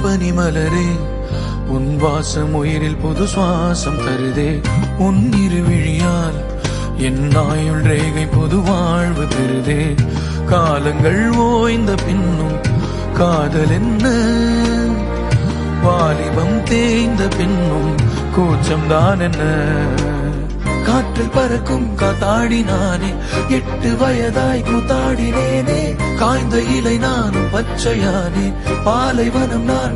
பனிமலரே உன் வாசம் உயிரில் புது சுவாசம் தருதே. உன் இருவிழியால் என் ஆயுள் ரேகை புது வாழ்வு பெறுதே. காலங்கள் ஓய்ந்த பின்னும் காதல் என்ன, வாலிபம் தேய்ந்த பின்னும் கூச்சம்தான் என்ன. காற்றில் பறக்கும் காத்தாடி நானே, 8 வயதாய் கூத்தாடினேனே. காய்ந்த இலை நானும் பச்சையானே, பாலைவனம் நான்